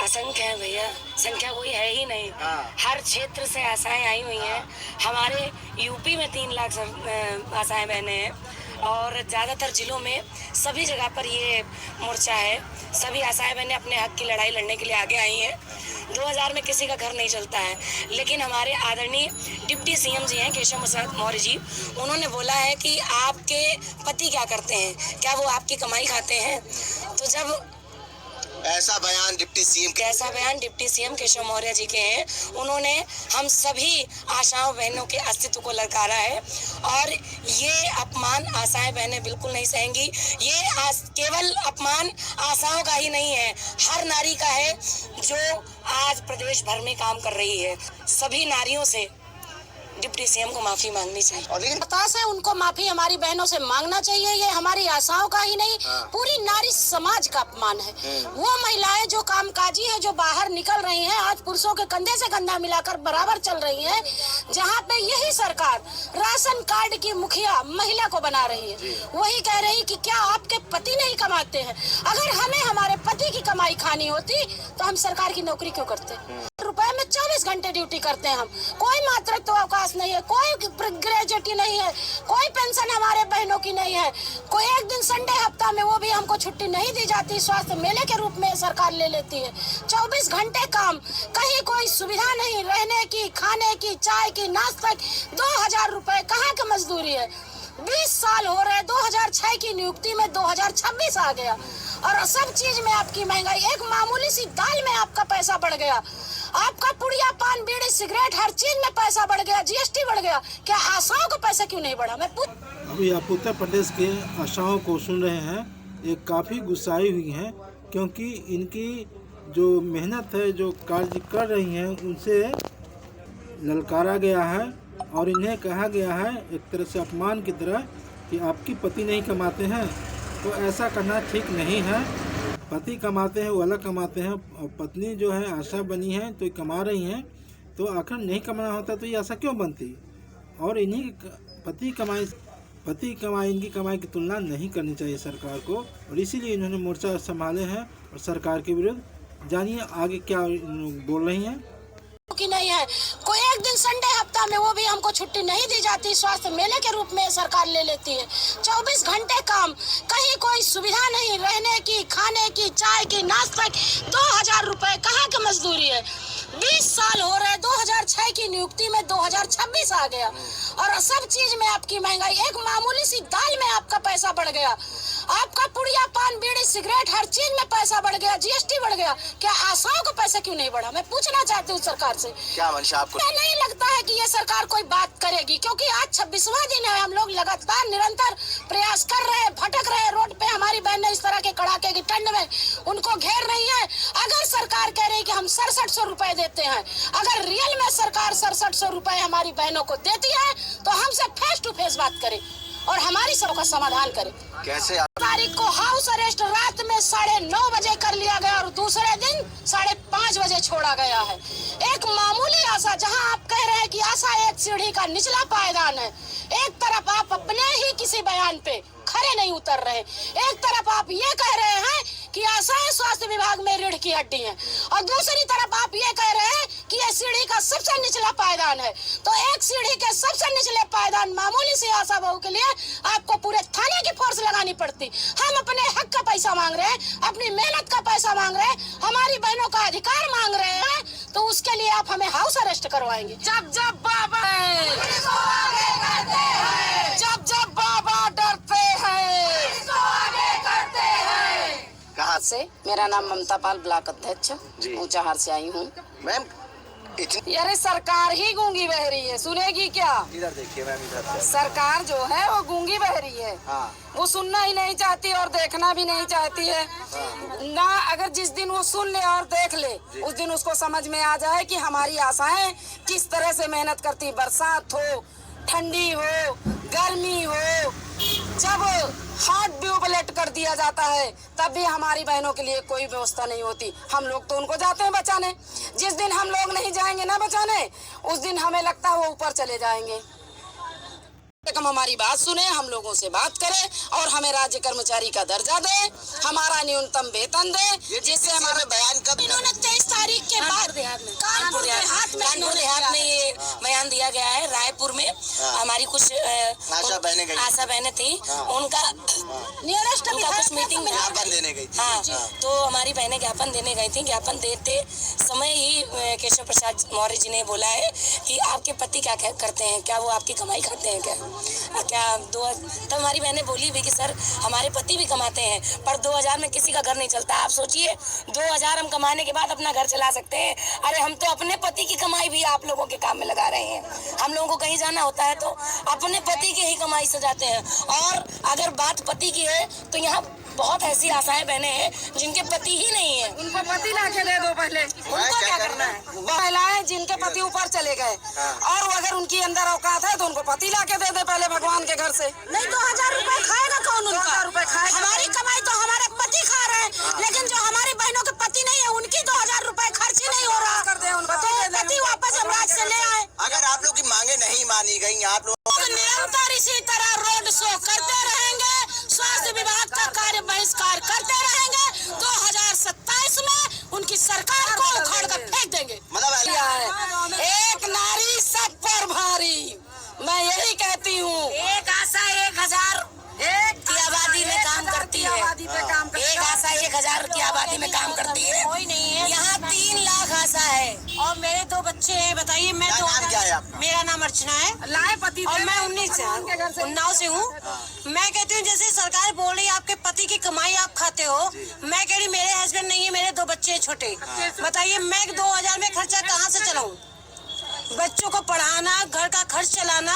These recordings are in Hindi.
असंख्य है भैया, संख्या कोई है ही नहीं। हर क्षेत्र से आशाएं आई हुई हैं। हमारे यूपी में 3 लाख आशाएं बहने हैं और ज़्यादातर जिलों में सभी जगह पर ये मोर्चा है। सभी आशाएं बहनें अपने हक की लड़ाई लड़ने के लिए आगे आई हैं। 2000 में किसी का घर नहीं चलता है, लेकिन हमारे आदरणीय डिप्टी सीएम जी हैं केशव प्रसाद मौर्य जी, उन्होंने बोला है कि आपके पति क्या करते हैं, क्या वो आपकी कमाई खाते हैं? तो जब ऐसा बयान डिप्टी सीएम केशव मौर्य जी के हैं, उन्होंने हम सभी आशाओं बहनों के अस्तित्व को ललकारा है और ये अपमान आशाएं बहनें बिल्कुल नहीं सहेंगी। ये केवल अपमान आशाओं का ही नहीं है, हर नारी का है जो आज प्रदेश भर में काम कर रही है। सभी नारियों से डिप्टी सीएम को माफी मांगनी चाहिए। बतास है, उनको माफी हमारी बहनों से मांगना चाहिए। ये हमारी आशाओं का ही नहीं, पूरी नारी समाज का अपमान है। वो महिलाएं जो कामकाजी हैं, जो बाहर निकल रही हैं, आज पुरुषों के कंधे से कंधा मिलाकर बराबर चल रही हैं, जहाँ पे यही सरकार राशन कार्ड की मुखिया महिला को बना रही है, वही कह रही कि क्या आपके पति नहीं कमाते हैं? अगर हमें हमारे पति की कमाई खानी होती तो हम सरकार की नौकरी क्यों करते? रुपए में 24 घंटे ड्यूटी करते हैं हम, कोई मातृत्व अवकाश नहीं है, कोई ग्रेजुएटी नहीं है, कोई पेंशन हमारे बहनों की नहीं है, कोई एक दिन संडे हफ्ता में वो भी हमको छुट्टी नहीं दी जाती, स्वास्थ्य मेले के रूप में सरकार ले लेती है। 24 घंटे काम, कहीं कोई सुविधा नहीं, रहने की, खाने की, चाय की, नाश्ता की। 2000 रुपए कहाँ की मजदूरी है? 20 साल हो रहे, 2006 की नियुक्ति में 2026 आ गया और सब चीज में आपकी महंगाई, एक मामूली सी दाल में आपका पैसा बढ़ गया, आपका पुड़िया, पान, बीड़ी, सिगरेट, हर चीज में पैसा बढ़ गया, जीएसटी बढ़ गया। क्या आशाओं का पैसा क्यों नहीं बढ़ा? मैं अभी आप उत्तर प्रदेश के आशाओं को सुन रहे हैं, ये काफ़ी गुस्साई हुई हैं क्योंकि इनकी जो मेहनत है, जो कार्य कर रही हैं, उनसे ललकारा गया है और इन्हें कहा गया है एक तरह से अपमान की तरह कि आपकी पति नहीं कमाते हैं। तो ऐसा करना ठीक नहीं है। पति कमाते हैं, वो अलग कमाते हैं, और पत्नी जो है आशा बनी है तो कमा रही हैं, तो आखिर नहीं कमाना होता तो ये आशा क्यों बनती? और इन्हीं पति कमाई इनकी कमाई की तुलना नहीं करनी चाहिए सरकार को, और इसीलिए इन्होंने मोर्चा संभाले हैं और सरकार के विरुद्ध। जानिए आगे क्या बोल रही हैं। की नहीं है, कोई एक दिन संडे हफ्ता में वो भी हमको छुट्टी नहीं दी जाती, स्वास्थ्य मेले के रूप में सरकार ले लेती है। 24 घंटे काम, कहीं कोई सुविधा नहीं, रहने की, खाने की, चाय की, नाश्ता की। 2000 रुपए कहाँ की मजदूरी है? 20 साल हो रहे, 2006 की नियुक्ति में 2026 आ गया और सब चीज में आपकी महंगाई, एक मामूली सी दाल में आपका पैसा बढ़ गया, आपका पुड़िया, पान, बीड़ी, सिगरेट, हर चीज में पैसा बढ़ गया, जीएसटी बढ़ गया। क्या आशाओं का पैसा क्यों नहीं बढ़ा? मैं पूछना चाहती हूँ सरकार से। क्या मंशा आपको? नहीं लगता है कि ये सरकार कोई बात करेगी, क्योंकि आज 26वां दिन है, हम लोग लगातार निरंतर प्रयास कर रहे हैं, भटक रहे हैं रोड पे। हमारी बहनें इस तरह के कड़ाके की ठंड में उनको घेर रही है। अगर सरकार कह रही कि हम 6700 रुपए देते हैं, अगर रियल में सरकार 6700 रुपए हमारी बहनों को देती है तो हमसे फेस टू फेस बात करे और हमारी सब का समाधान करे। कैसे? तारीख को हाउस अरेस्ट रात में 9:30 बजे कर लिया गया और दूसरे दिन 5:30 बजे छोड़ा गया है। एक मामूली आशा, जहां आप कह रहे हैं कि आशा एक सीढ़ी का निचला पायदान है, एक तरफ आप अपने ही किसी बयान पे खरे नहीं उतर रहे, एक तरफ आप ये कह रहे हैं कि आशाएं स्वास्थ्य विभाग में रीढ़ की हड्डी हैं और दूसरी तरफ आप ये कह रहे हैं कि ये सीढ़ी का सबसे निचला पायदान है। तो एक सीढ़ी के सबसे निचले पायदान मामूली सी आशा बहू के लिए आपको पूरे थाने की फोर्स लगानी पड़ती। हम अपने हक का पैसा मांग रहे हैं, अपनी मेहनत का पैसा मांग रहे हैं, हमारी बहनों का अधिकार मांग रहे हैं, तो उसके लिए आप हमें हाउस अरेस्ट करवाएंगे। जब बाबा जब बाबा डरते हैं, कहाँ से? मेरा नाम ममता पाल, ब्लॉक अध्यक्ष ऊंचाहार से आई हूँ। मैम, यार सरकार ही गूंगी बह रही है, सुनेगी क्या? इधर देखिए मैम, इधर सरकार जो है वो गूंगी बह रही है। वो सुनना ही नहीं चाहती और देखना भी नहीं चाहती है ना। अगर जिस दिन वो सुन ले और देख ले, उस दिन उसको समझ में आ जाए कि हमारी आशाएं किस तरह से मेहनत करती। बरसात हो, ठंडी हो, गर्मी हो, जब हार्ट ट्यूबलेट कर दिया जाता है तब भी हमारी बहनों के लिए कोई व्यवस्था नहीं होती। हम लोग तो उनको जाते हैं बचाने। जिस दिन हम लोग नहीं जाएंगे ना बचाने, उस दिन हमें लगता है वो ऊपर चले जाएंगे। कम हमारी बात सुने, हम लोगों से बात करे और हमें राज्य कर्मचारी का दर्जा दे, हमारा न्यूनतम वेतन दे, जिससे हमारा बयान कब इन्होंने 23 तारीख के बाद कानपुर देहात में ये बयान दिया गया है। रायपुर में हमारी कुछ आशा बहनें थी, उनका कुछ मीटिंग में ज्ञापन देने गई थी। हाँ, तो हमारी बहनें ज्ञापन देने गई थी। ज्ञापन देते समय ही केशव प्रसाद मौर्य जी ने बोला है कि आपके पति क्या करते हैं, क्या वो आपकी कमाई खाते हैं, क्या तब हमारी बहनें बोली भी कि सर हमारे पति भी कमाते हैं, पर 2000 में किसी का घर नहीं चलता। आप सोचिए 2000 हम कमाने के बाद अपना घर चला सकते हैं। अरे हम तो अपने पति की कमाई भी आप लोगों के काम में लगा रहे हैं। हम लोगों को कहीं जाना होता है तो अपने पति की ही कमाई से जाते हैं। और अगर बात पति की है तो यहाँ बहुत ऐसी आशाएं बहने हैं जिनके पति ही नहीं है, उनको पति ला के दे दो पहले। उनको क्या करना है? महिलाएं जिनके पति ऊपर चले गए और अगर उनकी अंदर औकात है तो उनको पति ला के दे दे पहले भगवान के घर से। नहीं 2000 रुपए खाएगा कौन? उनका 2000 रुपए खाएगा। हमारी कमाई तो हमारे पति खा रहे हैं, लेकिन जो हमारी बहनों के पति नहीं है उनकी 2000 रुपए खर्च ही नहीं हो रहा। कर दे उनको तो पति वापस हम राज्य से ले आए। अगर आप लोग की मांगे नहीं मानी गई, आप लोग निरंतर इसी तरह रोड शो करते रहेंगे, स्वास्थ्य विभाग का कार्य बहिष्कार करते रहेंगे। 2027 में उनकी सरकार को उखाड़ कर फेंक देंगे। मतलब एक नारी सब पर भारी, मैं यही कहती हूँ। एक आशा 1000 की आबादी में काम करती है। एक आशा 1000 की आबादी में काम करती है। कोई नहीं है। यहाँ 3 लाख आशा है। और मेरे 2 बच्चे हैं। बताइए मैं क्या नाम क्या है आपका? मेरा नाम अर्चना है लाए पति और मैं 19 से हूँ। मैं कहती हूँ जैसे सरकार बोल रही है आपके पति की कमाई आप खाते हो, मैं कह रही मेरे हस्बैंड नहीं है, मेरे 2 बच्चे हैं छोटे। बताइए मैं 2000 में खर्चा कहाँ से चलाऊँ? बच्चों को पढ़ाना, घर का खर्च चलाना,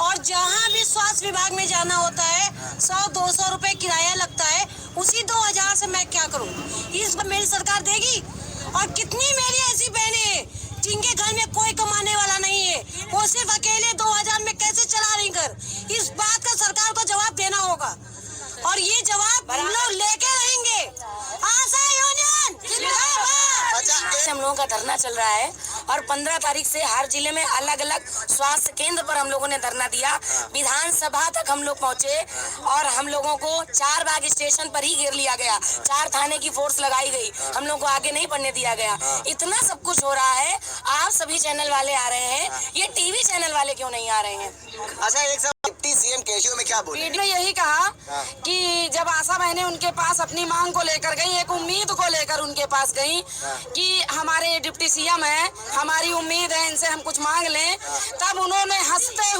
और जहाँ भी स्वास्थ्य विभाग में जाना होता है 100-200 रुपए किराया लगता है। उसी 2000 से मैं क्या करूँ? इस पर मेरी सरकार देगी? और कितनी मेरी ऐसी बहनें हैं जिनके घर में कोई कमाने वाला नहीं है, वो सिर्फ अकेले 2000 में कैसे चला रही घर? इस बात का सरकार को जवाब देना होगा और ये जवाब हम लोग लेके रहेंगे। आशा यूनियन जिंदाबाद। हम लोगों का धरना चल रहा है और 15 तारीख से हर जिले में अलग अलग स्वास्थ्य केंद्र पर हम लोगों ने धरना दिया। विधानसभा तक हम लोग पहुंचे और हम लोगों को 4 बाग स्टेशन पर ही घेर लिया गया। 4 थाने की फोर्स लगाई गई, हम लोग को आगे नहीं बढ़ने दिया गया। इतना सब कुछ हो रहा है, आप सभी चैनल वाले आ रहे हैं, ये टीवी चैनल वाले क्यों नहीं आ रहे हैं? अच्छा, एक सब डिप्टी सीएम केशव में क्या बोले? ने यही कहा कि जब आशा बहनें उनके पास अपनी मांग को लेकर गई, एक उम्मीद को लेकर उनके पास गई कि हमारे डिप्टी सीएम है, हमारी उम्मीद है इनसे हम कुछ मांग लें, तब उन्होंने हंसते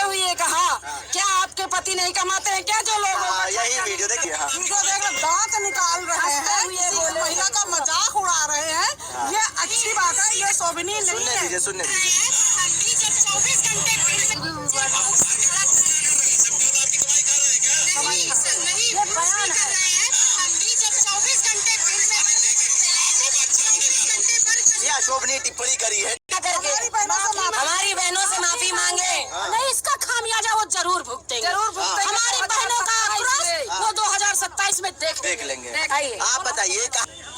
हुए कहा क्या आपके पति नहीं कमाते हैं क्या? जो लोग यही वीडियो देखिए। दांत निकाल रहे हैं, ये महिला का मजाक उड़ा रहे हैं, ये अच्छी बात है, ये शोभनीय नहीं है। सुनने दीजिए। शोभनीय टिप्पणी करी है। हमारी बहनों से माफी मांगे। नहीं, इसका खामियाजा वो जरूर भुगतेंगे। हमारी बहनों का आक्रोश वो 2027 में देख लेंगे। आइए। आप बताइए,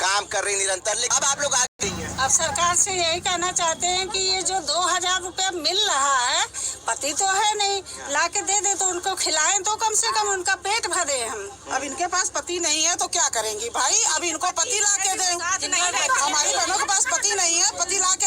काम कर रही निरंतर, लेकिन अब आप लोग आ गई हैं। अब सरकार से यही कहना चाहते हैं कि ये जो 2000 रुपया मिल रहा है, पति तो है नहीं, ला के दे तो उनको खिलाएं तो कम से कम उनका पेट भरे हम। अब इनके पास पति नहीं है तो क्या करेंगी भाई? अब इनको पति ला के दें। हमारी बहनों के पास पति नहीं है, पति ला के